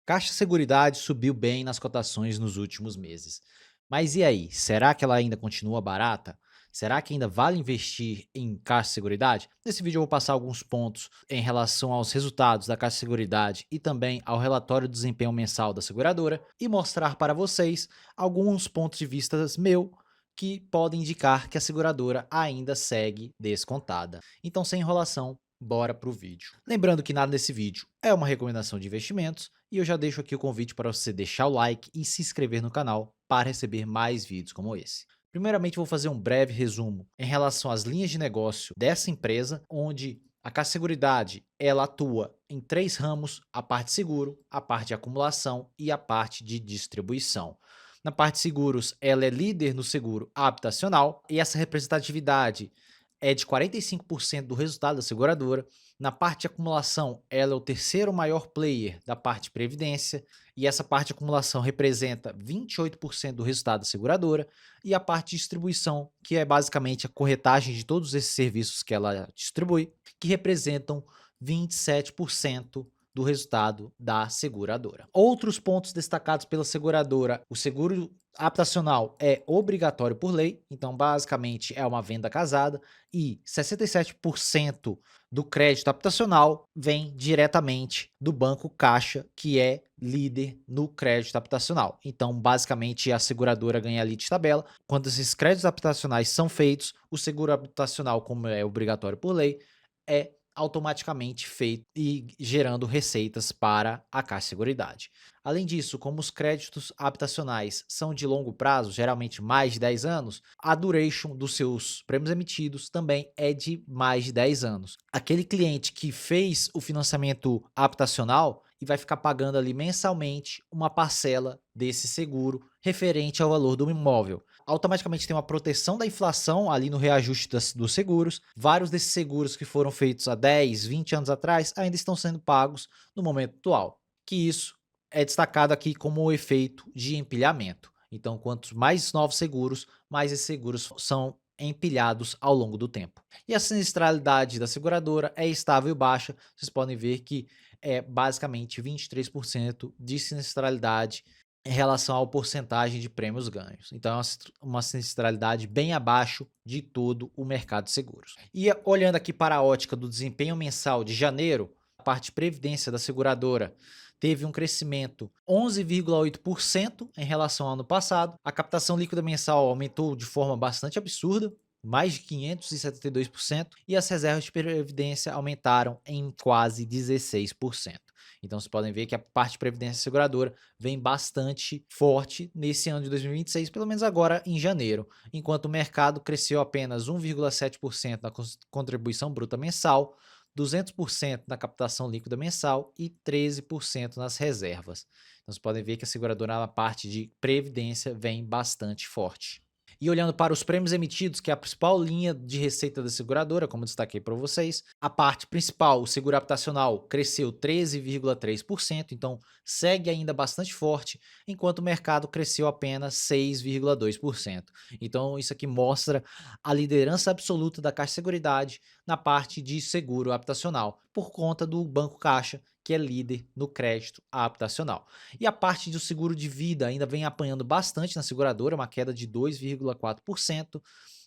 Caixa Seguridade subiu bem nas cotações nos últimos meses. Mas e aí, será que ela ainda continua barata? Será que ainda vale investir em Caixa Seguridade? Nesse vídeo eu vou passar alguns pontos em relação aos resultados da Caixa Seguridade e também ao relatório de desempenho mensal da seguradora e mostrar para vocês alguns pontos de vista meu que podem indicar que a seguradora ainda segue descontada. Então, sem enrolação, bora pro vídeo. Lembrando que nada nesse vídeo é uma recomendação de investimentos e eu já deixo aqui o convite para você deixar o like e se inscrever no canal para receber mais vídeos como esse. Primeiramente, vou fazer um breve resumo em relação às linhas de negócio dessa empresa, onde a Caixa Seguridade ela atua em três ramos: a parte seguro, a parte de acumulação e a parte de distribuição. Na parte de seguros, ela é líder no seguro habitacional e essa representatividade é de 45% do resultado da seguradora. Na parte de acumulação, ela é o terceiro maior player da parte de previdência, e essa parte de acumulação representa 28% do resultado da seguradora, e a parte de distribuição, que é basicamente a corretagem de todos esses serviços que ela distribui, que representam 27% do resultado da seguradora. Outros pontos destacados pela seguradora: o seguro habitacional é obrigatório por lei, então basicamente é uma venda casada, e 67% do crédito habitacional vem diretamente do Banco Caixa, que é líder no crédito habitacional. Então, basicamente, a seguradora ganha ali de tabela. Quando esses créditos habitacionais são feitos, o seguro habitacional, como é obrigatório por lei, é automaticamente feito e gerando receitas para a Caixa Seguridade. Além disso, como os créditos habitacionais são de longo prazo, geralmente mais de 10 anos, a duration dos seus prêmios emitidos também é de mais de 10 anos. Aquele cliente que fez o financiamento habitacional e vai ficar pagando ali mensalmente uma parcela desse seguro referente ao valor do imóvel. Automaticamente tem uma proteção da inflação ali no reajuste dos seguros. Vários desses seguros que foram feitos há 10, 20 anos atrás ainda estão sendo pagos no momento atual. Que isso é destacado aqui como o efeito de empilhamento. Então, quantos mais novos seguros, mais esses seguros são empilhados ao longo do tempo. E a sinistralidade da seguradora é estável e baixa. Vocês podem ver que é basicamente 23% de sinistralidade em relação à porcentagem de prêmios ganhos. Então, é uma sinistralidade bem abaixo de todo o mercado de seguros. E olhando aqui para a ótica do desempenho mensal de janeiro, a parte de previdência da seguradora teve um crescimento 11,8% em relação ao ano passado. A captação líquida mensal aumentou de forma bastante absurda, mais de 572%, e as reservas de previdência aumentaram em quase 16%. Então vocês podem ver que a parte de previdência seguradora vem bastante forte nesse ano de 2026, pelo menos agora em janeiro, enquanto o mercado cresceu apenas 1,7% na contribuição bruta mensal, 200% na captação líquida mensal e 13% nas reservas. Então vocês podem ver que a seguradora na parte de previdência vem bastante forte. E olhando para os prêmios emitidos, que é a principal linha de receita da seguradora, como destaquei para vocês, a parte principal, o seguro habitacional, cresceu 13,3%, então segue ainda bastante forte, enquanto o mercado cresceu apenas 6,2%. Então isso aqui mostra a liderança absoluta da Caixa Seguridade na parte de seguro habitacional, por conta do Banco Caixa, que é líder no crédito habitacional. E a parte do seguro de vida ainda vem apanhando bastante na seguradora, uma queda de 2,4%.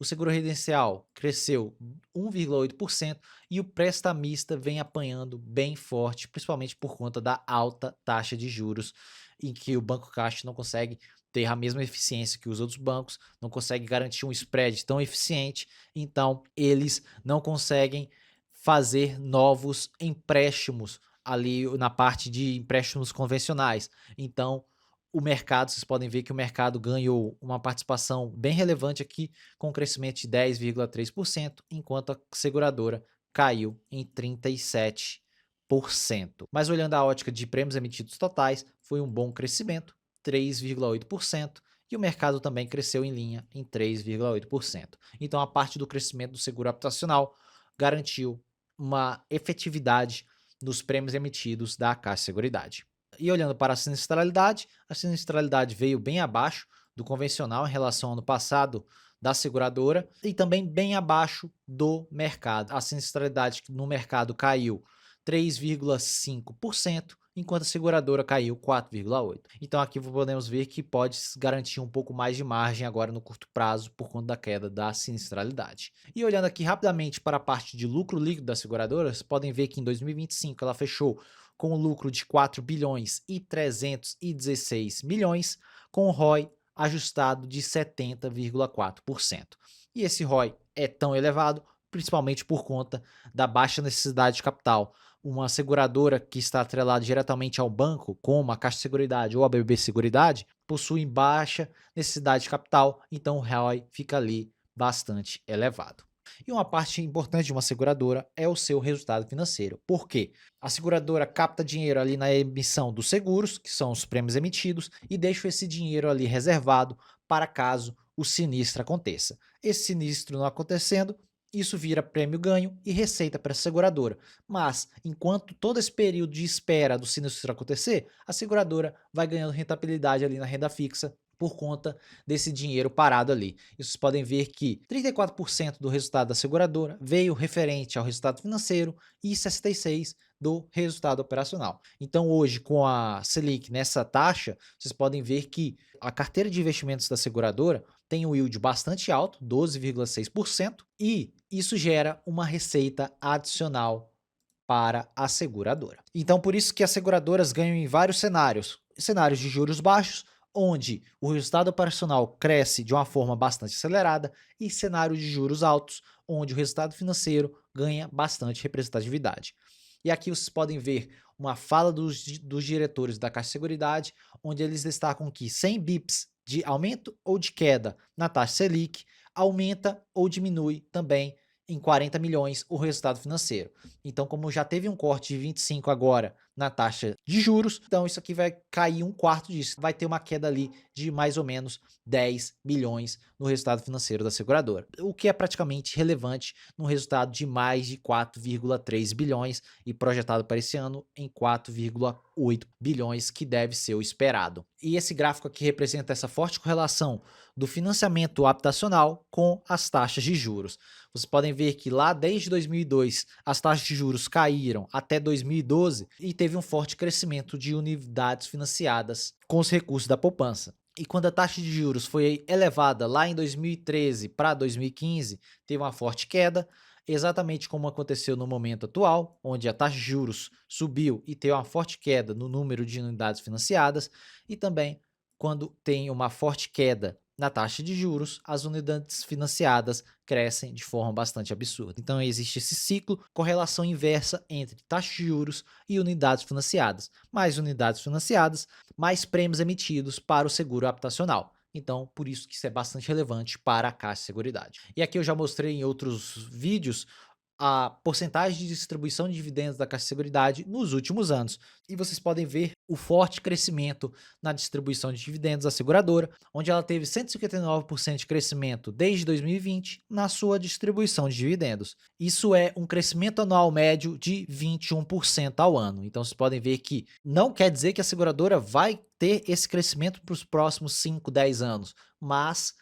O seguro residencial cresceu 1,8% e o prestamista vem apanhando bem forte, principalmente por conta da alta taxa de juros, em que o Banco Caixa não consegue ter a mesma eficiência que os outros bancos, não consegue garantir um spread tão eficiente, então eles não conseguem fazer novos empréstimos ali na parte de empréstimos convencionais. Então, o mercado, vocês podem ver que o mercado ganhou uma participação bem relevante aqui, com um crescimento de 10,3%, enquanto a seguradora caiu em 37%. Mas olhando a ótica de prêmios emitidos totais, foi um bom crescimento, 3,8%, e o mercado também cresceu em linha em 3,8%. Então, a parte do crescimento do seguro habitacional garantiu uma efetividade nos prêmios emitidos da Caixa Seguridade. E olhando para a sinistralidade veio bem abaixo do convencional em relação ao ano passado da seguradora e também bem abaixo do mercado. A sinistralidade no mercado caiu 3,5%, enquanto a seguradora caiu 4,8%. Então aqui podemos ver que pode garantir um pouco mais de margem agora no curto prazo por conta da queda da sinistralidade. E olhando aqui rapidamente para a parte de lucro líquido das seguradoras, podem ver que em 2025 ela fechou com um lucro de 4 bilhões e 316 milhões, com o ROI ajustado de 70,4%. E esse ROI é tão elevado principalmente por conta da baixa necessidade de capital. Uma seguradora que está atrelada diretamente ao banco, como a Caixa Seguridade ou a BB Seguridade, possui baixa necessidade de capital, então o ROI fica ali bastante elevado. E uma parte importante de uma seguradora é o seu resultado financeiro. Por quê? A seguradora capta dinheiro ali na emissão dos seguros, que são os prêmios emitidos, e deixa esse dinheiro ali reservado para caso o sinistro aconteça. Esse sinistro não acontecendo, isso vira prêmio ganho e receita para a seguradora. Mas, enquanto todo esse período de espera do sinistro acontecer, a seguradora vai ganhando rentabilidade ali na renda fixa por conta desse dinheiro parado ali. E vocês podem ver que 34% do resultado da seguradora veio referente ao resultado financeiro e 66% do resultado operacional. Então hoje, com a Selic nessa taxa, vocês podem ver que a carteira de investimentos da seguradora tem um yield bastante alto, 12,6%, e isso gera uma receita adicional para a seguradora. Então por isso que as seguradoras ganham em vários cenários. Cenários de juros baixos, onde o resultado operacional cresce de uma forma bastante acelerada, e cenário de juros altos, onde o resultado financeiro ganha bastante representatividade. E aqui vocês podem ver uma fala dos diretores da Caixa Seguridade, onde eles destacam que 100 bips de aumento ou de queda na taxa Selic aumenta ou diminui também em 40 milhões o resultado financeiro. Então, como já teve um corte de 25 agora na taxa de juros, então isso aqui vai cair um quarto disso, vai ter uma queda ali de mais ou menos 10 bilhões no resultado financeiro da seguradora, o que é praticamente relevante no resultado de mais de 4,3 bilhões e projetado para esse ano em 4,8 bilhões, que deve ser o esperado. E esse gráfico aqui representa essa forte correlação do financiamento habitacional com as taxas de juros. Vocês podem ver que lá desde 2002 as taxas de juros caíram até 2012 e teve um forte crescimento de unidades financiadas com os recursos da poupança. E quando a taxa de juros foi elevada lá em 2013 para 2015, teve uma forte queda, exatamente como aconteceu no momento atual, onde a taxa de juros subiu e teve uma forte queda no número de unidades financiadas, e também quando tem uma forte queda na taxa de juros, as unidades financiadas crescem de forma bastante absurda. Então existe esse ciclo, correlação inversa entre taxa de juros e unidades financiadas. Mais unidades financiadas, mais prêmios emitidos para o seguro habitacional. Então, por isso que isso é bastante relevante para a Caixa Seguridade. E aqui eu já mostrei em outros vídeos a porcentagem de distribuição de dividendos da Caixa Seguridade nos últimos anos. E vocês podem ver o forte crescimento na distribuição de dividendos da seguradora, onde ela teve 159% de crescimento desde 2020 na sua distribuição de dividendos. Isso é um crescimento anual médio de 21% ao ano. Então vocês podem ver que não quer dizer que a seguradora vai ter esse crescimento para os próximos 5, 10 anos, mas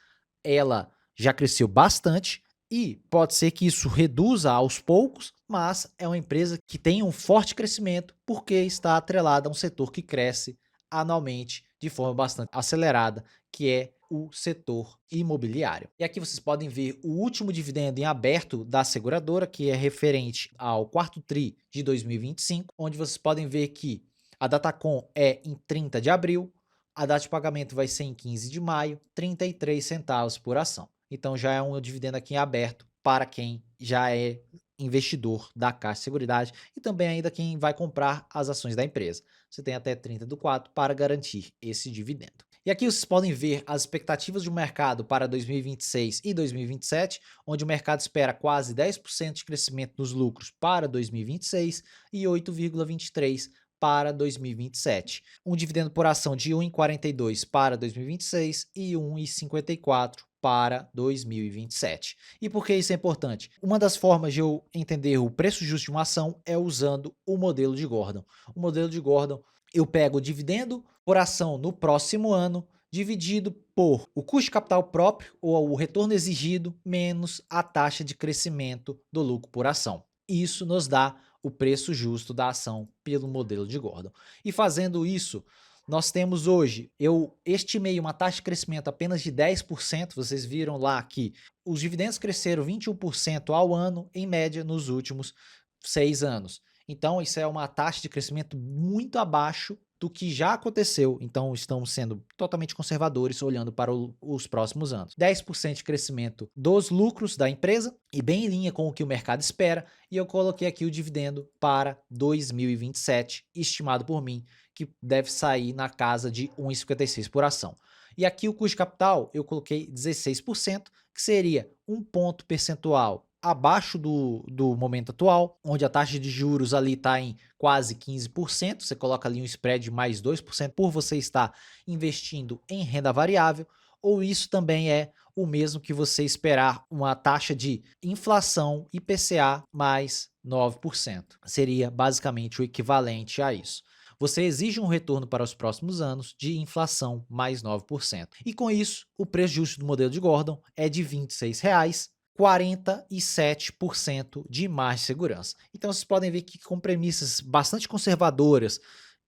ela já cresceu bastante. E pode ser que isso reduza aos poucos, mas é uma empresa que tem um forte crescimento porque está atrelada a um setor que cresce anualmente de forma bastante acelerada, que é o setor imobiliário. E aqui vocês podem ver o último dividendo em aberto da seguradora, que é referente ao quarto tri de 2025, onde vocês podem ver que a Datacom é em 30 de abril, a data de pagamento vai ser em 15 de maio, 33 centavos por ação. Então já é um dividendo aqui em aberto para quem já é investidor da Caixa Seguridade e também ainda quem vai comprar as ações da empresa. Você tem até 30 do 4 para garantir esse dividendo. E aqui vocês podem ver as expectativas do mercado para 2026 e 2027, onde o mercado espera quase 10% de crescimento nos lucros para 2026 e 8,23% para 2027. Um dividendo por ação de 1,42 para 2026 e 1,54 para 2027. E por que isso é importante? Uma das formas de eu entender o preço justo de uma ação é usando o modelo de Gordon. O modelo de Gordon, eu pego o dividendo por ação no próximo ano, dividido por o custo de capital próprio, ou o retorno exigido, menos a taxa de crescimento do lucro por ação. Isso nos dá o preço justo da ação pelo modelo de Gordon. E fazendo isso, nós temos hoje, eu estimei uma taxa de crescimento apenas de 10%, vocês viram lá que os dividendos cresceram 21% ao ano, em média, nos últimos 6 anos. Então, isso é uma taxa de crescimento muito abaixo do que já aconteceu. Então, estamos sendo totalmente conservadores olhando para os próximos anos. 10% de crescimento dos lucros da empresa e bem em linha com o que o mercado espera. E eu coloquei aqui o dividendo para 2027, estimado por mim, que deve sair na casa de 1,56 por ação. E aqui o custo de capital eu coloquei 16%, que seria um ponto percentual abaixo do momento atual, onde a taxa de juros ali está em quase 15%, você coloca ali um spread de mais 2% por você estar investindo em renda variável, ou isso também é o mesmo que você esperar uma taxa de inflação IPCA mais 9%. Seria basicamente o equivalente a isso. Você exige um retorno para os próximos anos de inflação mais 9%. E com isso, o preço justo do modelo de Gordon é de R$ 26,00, 47% de margem de segurança. Então vocês podem ver que com premissas bastante conservadoras,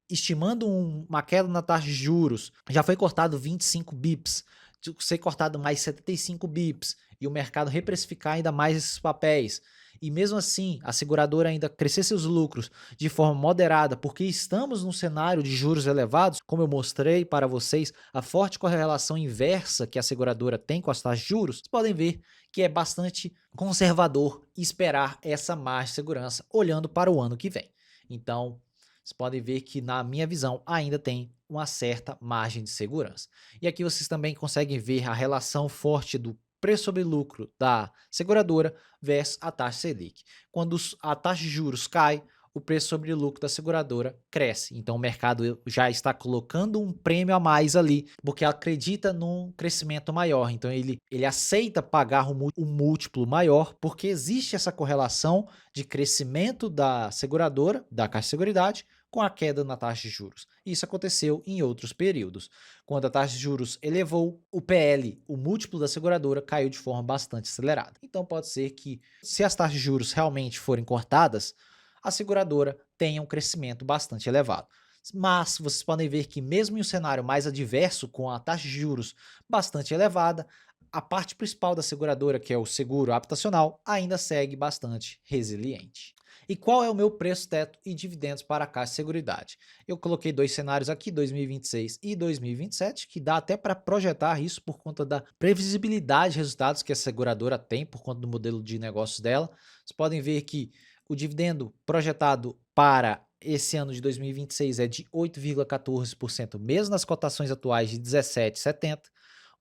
estimando uma queda na taxa de juros, já foi cortado 25 bips, ser cortado mais 75 bips e o mercado reprecificar ainda mais esses papéis. E mesmo assim, a seguradora ainda crescer seus lucros de forma moderada, porque estamos num cenário de juros elevados, como eu mostrei para vocês, a forte correlação inversa que a seguradora tem com as taxas de juros, vocês podem ver que é bastante conservador esperar essa margem de segurança olhando para o ano que vem. Então, vocês podem ver que, na minha visão, ainda tem uma certa margem de segurança. E aqui vocês também conseguem ver a relação forte do preço sobre lucro da seguradora versus a taxa Selic. Quando a taxa de juros cai, o preço sobre lucro da seguradora cresce. Então o mercado já está colocando um prêmio a mais ali, porque acredita num crescimento maior. Então ele aceita pagar um múltiplo maior, porque existe essa correlação de crescimento da seguradora, da Caixa de Seguridade, com a queda na taxa de juros. Isso aconteceu em outros períodos. Quando a taxa de juros elevou, o PL, o múltiplo da seguradora, caiu de forma bastante acelerada. Então pode ser que, se as taxas de juros realmente forem cortadas, a seguradora tenha um crescimento bastante elevado. Mas vocês podem ver que mesmo em um cenário mais adverso, com a taxa de juros bastante elevada, a parte principal da seguradora, que é o seguro habitacional, ainda segue bastante resiliente. E qual é o meu preço teto e dividendos para a Caixa de Seguridade? Eu coloquei dois cenários aqui, 2026 e 2027, que dá até para projetar isso por conta da previsibilidade de resultados que a seguradora tem por conta do modelo de negócios dela. Vocês podem ver que o dividendo projetado para esse ano de 2026 é de 8,14%, mesmo nas cotações atuais de 17,70,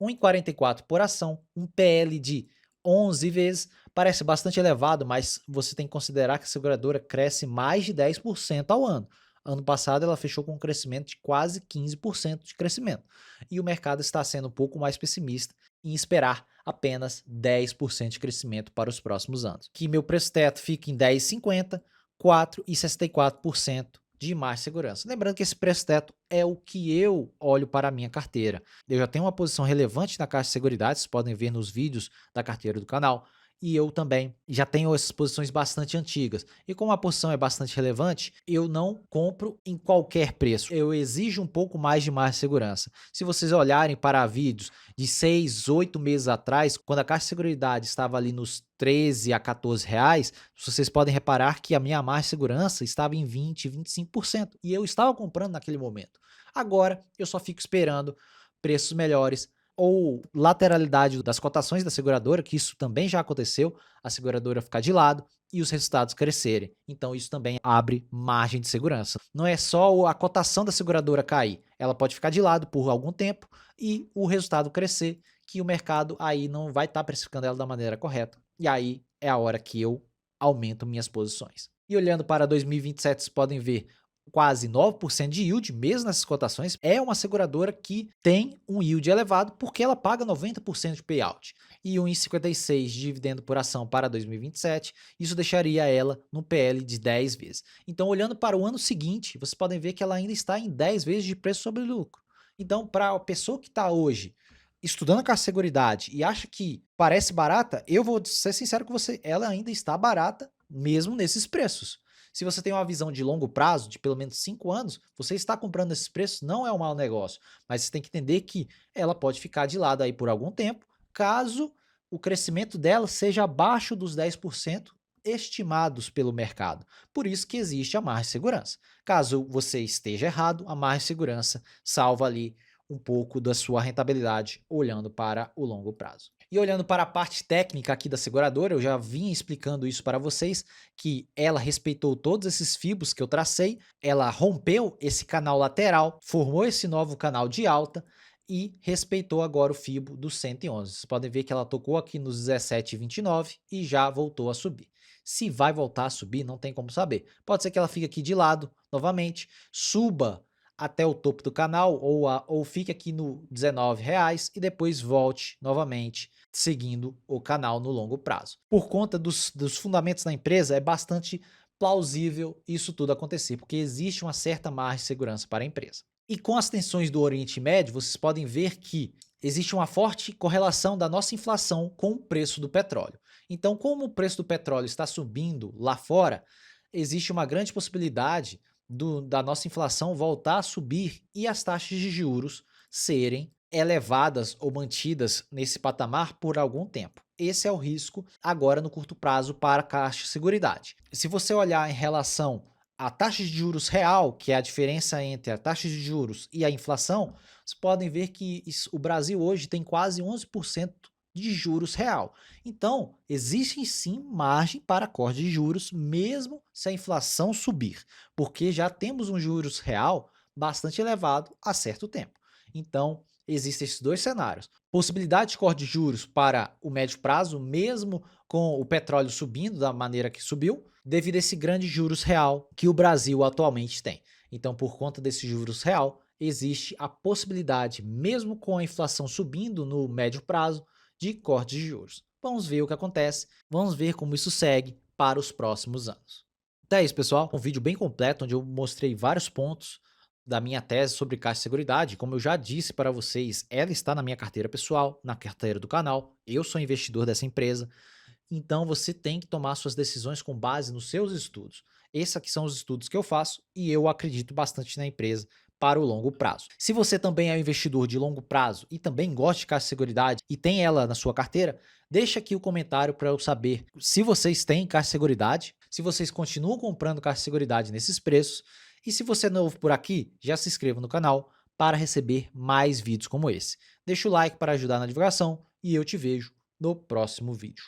1,44 por ação, um PL de 11 vezes, parece bastante elevado, mas você tem que considerar que a seguradora cresce mais de 10% ao ano. Ano passado ela fechou com um crescimento de quase 15% de crescimento. E o mercado está sendo um pouco mais pessimista em esperar apenas 10% de crescimento para os próximos anos. Que meu preço teto fica em 10,50, 4,64% de margem de segurança. Lembrando que esse preço teto é o que eu olho para a minha carteira. Eu já tenho uma posição relevante na Caixa de Seguridade, vocês podem ver nos vídeos da carteira do canal. E eu também já tenho essas posições bastante antigas. E como a posição é bastante relevante, eu não compro em qualquer preço. Eu exijo um pouco mais de margem de segurança. Se vocês olharem para vídeos de 6, 8 meses atrás, quando a Caixa de Seguridade estava ali nos 13 a 14 reais, vocês podem reparar que a minha margem de segurança estava em 20, 25%. E eu estava comprando naquele momento. Agora, eu só fico esperando preços melhores ou lateralidade das cotações da seguradora, que isso também já aconteceu, a seguradora ficar de lado e os resultados crescerem. Então isso também abre margem de segurança. Não é só a cotação da seguradora cair, ela pode ficar de lado por algum tempo e o resultado crescer, que o mercado aí não vai estar precificando ela da maneira correta. E aí é a hora que eu aumento minhas posições. E olhando para 2027, vocês podem ver quase 9% de yield, mesmo nessas cotações, é uma seguradora que tem um yield elevado porque ela paga 90% de payout. E 1,56 de dividendo por ação para 2027, isso deixaria ela no PL de 10 vezes. Então, olhando para o ano seguinte, vocês podem ver que ela ainda está em 10 vezes de preço sobre lucro. Então, para a pessoa que está hoje estudando com a seguridade e acha que parece barata, eu vou ser sincero com você, ela ainda está barata mesmo nesses preços. Se você tem uma visão de longo prazo, de pelo menos 5 anos, você está comprando esses preços, não é um mau negócio, mas você tem que entender que ela pode ficar de lado aí por algum tempo, caso o crescimento dela seja abaixo dos 10% estimados pelo mercado. Por isso que existe a margem de segurança. Caso você esteja errado, a margem de segurança salva ali um pouco da sua rentabilidade olhando para o longo prazo. E olhando para a parte técnica aqui da seguradora, eu já vim explicando isso para vocês, que ela respeitou todos esses fibos que eu tracei, ela rompeu esse canal lateral, formou esse novo canal de alta e respeitou agora o fibo do 111. Vocês podem ver que ela tocou aqui nos 17,29 e já voltou a subir. Se vai voltar a subir, não tem como saber. Pode ser que ela fique aqui de lado novamente, suba até o topo do canal ou fique aqui no R$19 e depois volte novamente seguindo o canal no longo prazo. Por conta dos fundamentos da empresa, é bastante plausível isso tudo acontecer, porque existe uma certa margem de segurança para a empresa. E com as tensões do Oriente Médio, vocês podem ver que existe uma forte correlação da nossa inflação com o preço do petróleo. Então, como o preço do petróleo está subindo lá fora, existe uma grande possibilidade da nossa inflação voltar a subir e as taxas de juros serem elevadas ou mantidas nesse patamar por algum tempo. Esse é o risco agora no curto prazo para a Caixa Seguridade. Se você olhar em relação à taxa de juros real, que é a diferença entre a taxa de juros e a inflação, vocês podem ver que o Brasil hoje tem quase 11% de juros real. Então, existe sim margem para corte de juros, mesmo se a inflação subir, porque já temos um juros real bastante elevado há certo tempo. Então, existem esses dois cenários. Possibilidade de corte de juros para o médio prazo, mesmo com o petróleo subindo da maneira que subiu, devido a esse grande juros real que o Brasil atualmente tem. Então, por conta desse juros real, existe a possibilidade, mesmo com a inflação subindo no médio prazo, de corte de juros. Vamos ver o que acontece, vamos ver como isso segue para os próximos anos. Então é isso, pessoal, um vídeo bem completo onde eu mostrei vários pontos da minha tese sobre Caixa de Seguridade. Como eu já disse para vocês, ela está na minha carteira pessoal, na carteira do canal, eu sou investidor dessa empresa, então você tem que tomar suas decisões com base nos seus estudos. Esses aqui são os estudos que eu faço e eu acredito bastante na empresa para o longo prazo. Se você também é um investidor de longo prazo e também gosta de Caixa de Seguridade e tem ela na sua carteira, deixa aqui o comentário para eu saber se vocês têm Caixa de Seguridade, se vocês continuam comprando Caixa de Seguridade nesses preços e se você é novo por aqui, já se inscreva no canal para receber mais vídeos como esse. Deixa o like para ajudar na divulgação e eu te vejo no próximo vídeo.